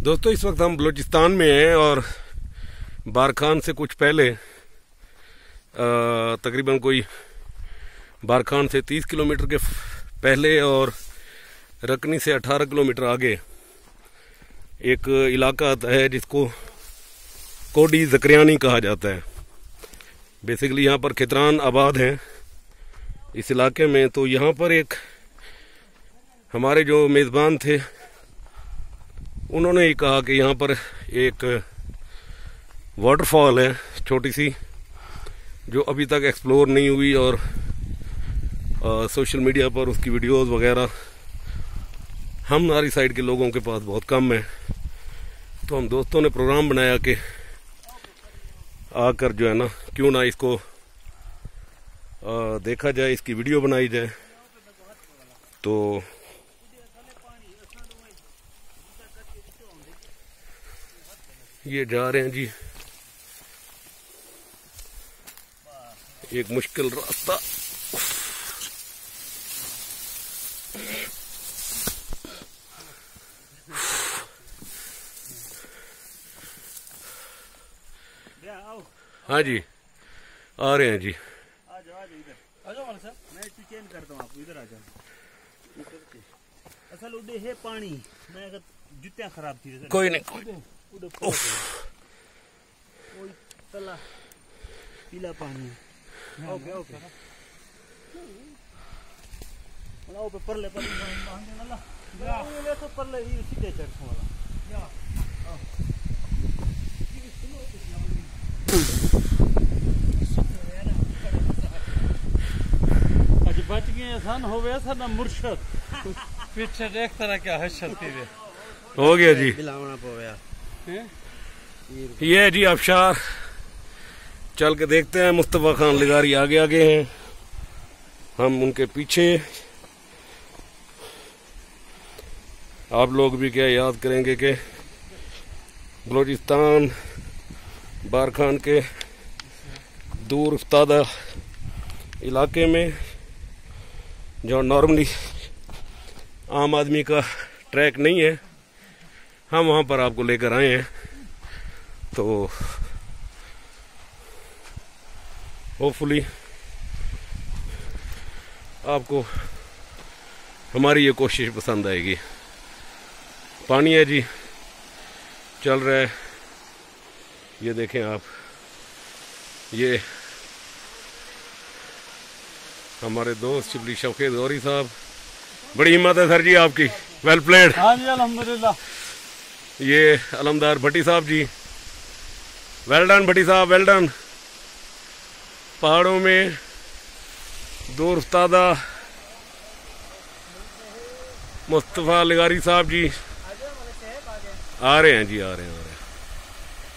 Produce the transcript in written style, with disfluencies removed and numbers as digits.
दोस्तों इस वक्त हम बलूचिस्तान में हैं और बारखान से कुछ पहले तकरीबन कोई बारखान से 30 किलोमीटर के पहले और रकनी से 18 किलोमीटर आगे एक इलाका आता है जिसको कोडी जकरियानी कहा जाता है। बेसिकली यहाँ पर खितरान आबाद हैं इस इलाके में। तो यहाँ पर एक हमारे जो मेज़बान थे उन्होंने ही कहा कि यहाँ पर एक वाटरफॉल है छोटी सी जो अभी तक एक्सप्लोर नहीं हुई और सोशल मीडिया पर उसकी वीडियोस वगैरह हमारी साइड के लोगों के पास बहुत कम है। तो हम दोस्तों ने प्रोग्राम बनाया कि आकर जो है ना क्यों ना इसको देखा जाए, इसकी वीडियो बनाई जाए। तो ये जा रहे हैं जी, एक मुश्किल रास्ता। हाँ जी आ रहे हैं जी। आ जाओ इधर आ जाओ सर, मैं चेंज करता हूँ आपको, इधर आ जाओ। असल उधर है पानी, मैं अगर जुतियाँ खराब थी कोई नहीं, कोई तला पीला पानी। ओके ओके बनाओ पे परले मांगे नला ये तो परले ये सीधे चढ़ वाला या आज बच गए आसान हो गया था ना मुर्शद पीछे देख तरह क्या हशर थी वे हो गया जी। बिलावना पवेया ये जी अबशार चल के देखते हैं। मुस्तफा खान लिगारी आगे आगे हैं, हम उनके पीछे। आप लोग भी क्या याद करेंगे कि बलूचिस्तान बारखान के दूर उफ्तादा इलाके में जो नॉर्मली आम आदमी का ट्रैक नहीं है, हम वहाँ पर आपको लेकर आए हैं। तो होपफुली आपको हमारी ये कोशिश पसंद आएगी। पानी है जी, चल रहा है, ये देखें आप। ये हमारे दोस्त शिबली शौके गौरी साहब, बड़ी हिम्मत है सर जी आपकी, वेल प्लेड। हाँ जी अल्हम्दुलिल्लाह। ये अलमदार भट्टी साहब जी, वेल डन भट्टी साहब, वेल डन। पहाड़ों में दूर उस्तादा मुस्तफा लिगारी साहब जी आ रहे हैं जी, आ रहे हैं।